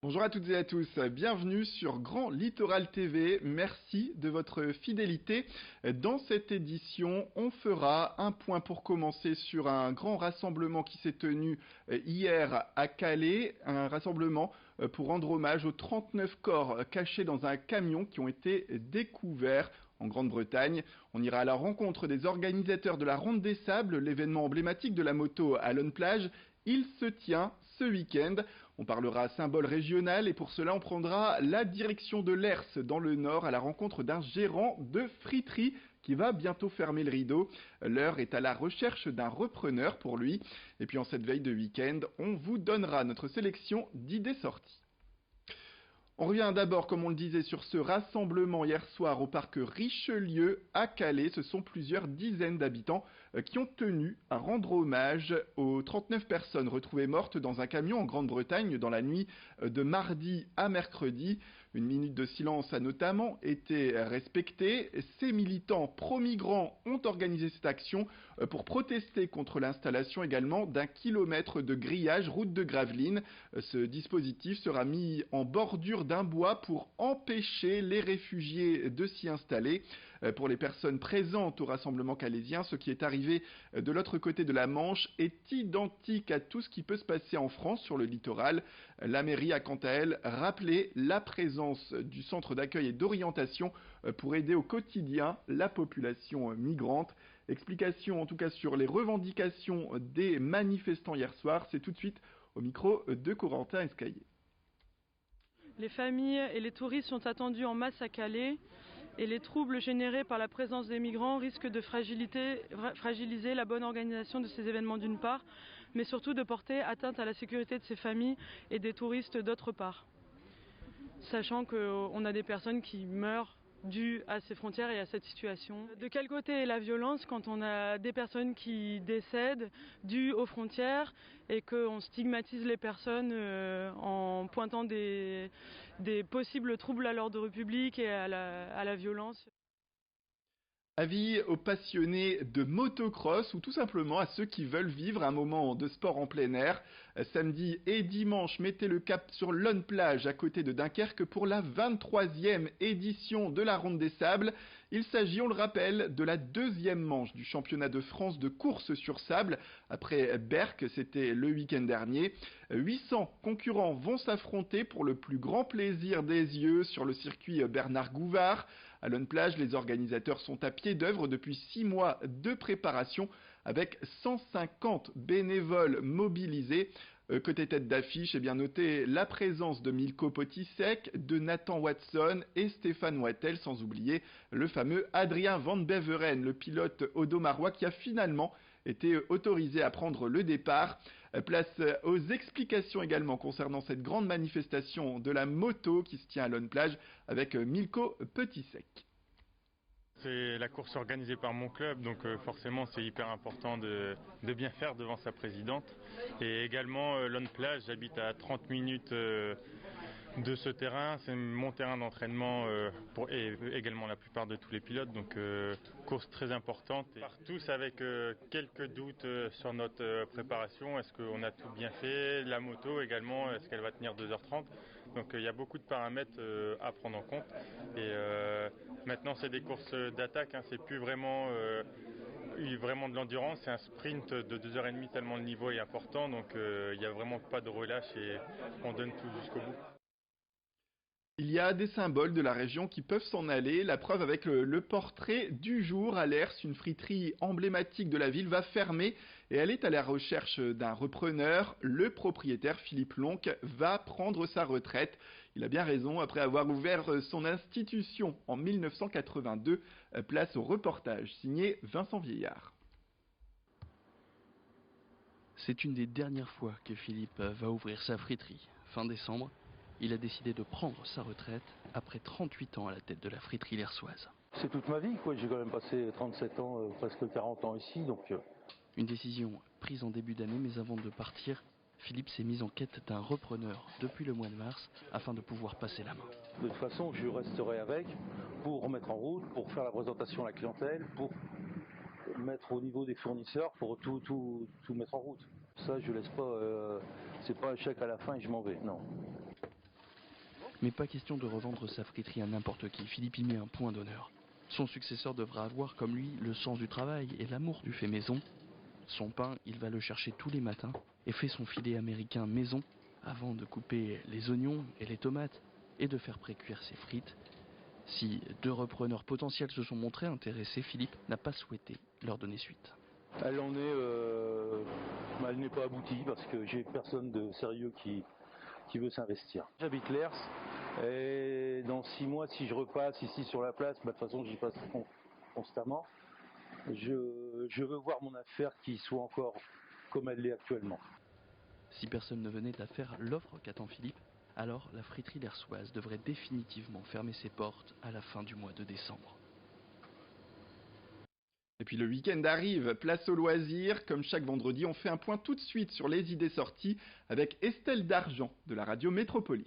Bonjour à toutes et à tous, bienvenue sur Grand Littoral TV, merci de votre fidélité. Dans cette édition, on fera un point pour commencer sur un grand rassemblement qui s'est tenu hier à Calais, un rassemblement pour rendre hommage aux 39 corps cachés dans un camion qui ont été découverts en Grande-Bretagne. On ira à la rencontre des organisateurs de la Ronde des Sables, l'événement emblématique de la moto à Lone Plage. Il se tient ce week-end. On parlera symbole régional et pour cela on prendra la direction de l'Hers dans le Nord à la rencontre d'un gérant de friterie qui va bientôt fermer le rideau. L'heure est à la recherche d'un repreneur pour lui. Et puis en cette veille de week-end, on vous donnera notre sélection d'idées sorties. On revient d'abord, comme on le disait, sur ce rassemblement hier soir au parc Richelieu à Calais. Ce sont plusieurs dizaines d'habitants qui ont tenu à rendre hommage aux 39 personnes retrouvées mortes dans un camion en Grande-Bretagne dans la nuit de mardi à mercredi. Une minute de silence a notamment été respectée. Ces militants pro-migrants ont organisé cette action pour protester contre l'installation également d'un kilomètre de grillage route de Gravelines. Ce dispositif sera mis en bordure d'un bois pour empêcher les réfugiés de s'y installer. Pour les personnes présentes au rassemblement calaisien, ce qui est arrivé de l'autre côté de la Manche est identique à tout ce qui peut se passer en France sur le littoral. La mairie a quant à elle rappelé la présence du centre d'accueil et d'orientation pour aider au quotidien la population migrante. Explication en tout cas sur les revendications des manifestants hier soir, c'est tout de suite au micro de Corentin Escaillé. Les familles et les touristes sont attendus en masse à Calais et les troubles générés par la présence des migrants risquent de fragiliser la bonne organisation de ces événements d'une part, mais surtout de porter atteinte à la sécurité de ces familles et des touristes d'autre part. Sachant qu'on a des personnes qui meurent dû à ces frontières et à cette situation. De quel côté est la violence quand on a des personnes qui décèdent dues aux frontières et qu'on stigmatise les personnes en pointant des possibles troubles à l'ordre public et à la violence? Avis aux passionnés de motocross ou tout simplement à ceux qui veulent vivre un moment de sport en plein air. Samedi et dimanche, mettez le cap sur Lone Plage à côté de Dunkerque pour la 23e édition de la Ronde des Sables. Il s'agit, on le rappelle, de la deuxième manche du championnat de France de course sur sable. Après Berck, c'était le week-end dernier. 800 concurrents vont s'affronter pour le plus grand plaisir des yeux sur le circuit Bernard Gouvard. À Lone Plage, les organisateurs sont à pied d'œuvre depuis 6 mois de préparation avec 150 bénévoles mobilisés. Côté tête d'affiche, notez la présence de Milko Potisek, de Nathan Watson et Stéphane Wattel, sans oublier le fameux Adrien Van Beveren, le pilote audomarois qui a finalement été autorisé à prendre le départ. Place aux explications également concernant cette grande manifestation de la moto qui se tient à Lone Plage avec Milko Potisek. C'est la course organisée par mon club, donc forcément c'est hyper important de bien faire devant sa présidente. Et également Lone Plage, j'habite à 30 minutes de ce terrain, c'est mon terrain d'entraînement et également la plupart de tous les pilotes, donc course très importante. On part tous avec quelques doutes sur notre préparation, est-ce qu'on a tout bien fait, la moto également, est-ce qu'elle va tenir 2h30, donc il y a beaucoup de paramètres à prendre en compte. Et maintenant c'est des courses d'attaque, hein, c'est plus vraiment de l'endurance, c'est un sprint de 2h30 tellement le niveau est important, donc il n'y a vraiment pas de relâche et on donne tout jusqu'au bout. Il y a des symboles de la région qui peuvent s'en aller. La preuve avec le portrait du jour à l'Hers, une friterie emblématique de la ville va fermer et elle est à la recherche d'un repreneur. Le propriétaire Philippe Lonck va prendre sa retraite. Il a bien raison, après avoir ouvert son institution en 1982. Place au reportage signé Vincent Vieillard. C'est une des dernières fois que Philippe va ouvrir sa friterie. Fin décembre, il a décidé de prendre sa retraite après 38 ans à la tête de la friterie lersoise. C'est toute ma vie, quoi. J'ai quand même passé 37 ans, presque 40 ans ici, donc... Une décision prise en début d'année, mais avant de partir, Philippe s'est mis en quête d'un repreneur depuis le mois de mars afin de pouvoir passer la main. De toute façon, je resterai avec pour remettre en route, pour faire la présentation à la clientèle, pour mettre au niveau des fournisseurs, pour tout mettre en route. Ça, je laisse pas, c'est pas un chèque à la fin et je m'en vais, non. Mais pas question de revendre sa friterie à n'importe qui, Philippe y met un point d'honneur. Son successeur devra avoir comme lui le sens du travail et l'amour du fait maison. Son pain, il va le chercher tous les matins et fait son filet américain maison avant de couper les oignons et les tomates et de faire précuire ses frites. Si deux repreneurs potentiels se sont montrés intéressés, Philippe n'a pas souhaité leur donner suite. Elle n'est pas aboutie parce que j'ai personne de sérieux qui veut s'investir. J'habite Lers et dans 6 mois, si je repasse ici sur la place, de toute façon j'y passe constamment. Je veux voir mon affaire qui soit encore comme elle l'est actuellement. Si personne ne venait à faire l'offre qu'attend Philippe, alors la friterie lersoise devrait définitivement fermer ses portes à la fin du mois de décembre. Et puis le week-end arrive, place aux loisirs. Comme chaque vendredi, on fait un point tout de suite sur les idées sorties avec Estelle Dargent de la radio Métropolis.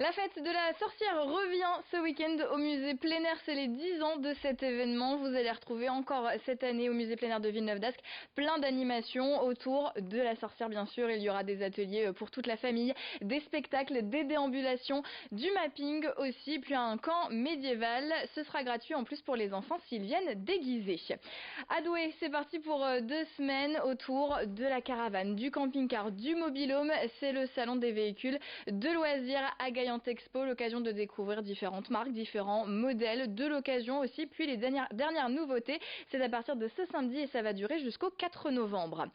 La fête de la sorcière revient ce week-end au musée plein air, c'est les 10 ans de cet événement. Vous allez retrouver encore cette année au musée plein air de Villeneuve-d'Ascq plein d'animations autour de la sorcière bien sûr. Il y aura des ateliers pour toute la famille, des spectacles, des déambulations, du mapping aussi, puis un camp médiéval. Ce sera gratuit en plus pour les enfants s'ils viennent déguisés. À Douai, c'est parti pour 2 semaines autour de la caravane, du camping-car, du mobil-home. C'est le salon des véhicules de loisirs à Gaillan Expo, l'occasion de découvrir différentes marques, différents modèles, de l'occasion aussi, puis les dernières nouveautés, c'est à partir de ce samedi et ça va durer jusqu'au 4 novembre.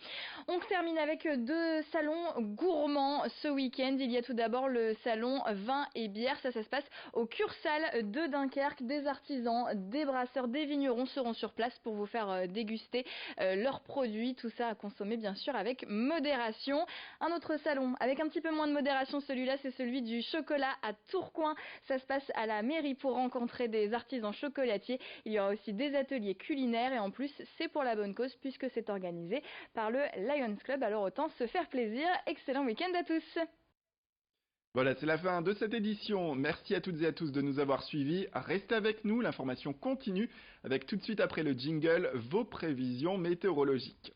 On termine avec 2 salons gourmands ce week-end. Il y a tout d'abord le salon vin et bière, ça se passe au Cursal de Dunkerque. Des artisans, des brasseurs, des vignerons seront sur place pour vous faire déguster leurs produits, tout ça à consommer bien sûr avec modération. Un autre salon avec un petit peu moins de modération, celui-là c'est celui du chocolat à Tourcoing. Ça se passe à la mairie pour rencontrer des artisans chocolatiers. Il y aura aussi des ateliers culinaires et en plus c'est pour la bonne cause puisque c'est organisé par le Lions Club. Alors autant se faire plaisir. Excellent week-end à tous. Voilà, c'est la fin de cette édition. Merci à toutes et à tous de nous avoir suivis. Restez avec nous, l'information continue avec tout de suite après le jingle vos prévisions météorologiques.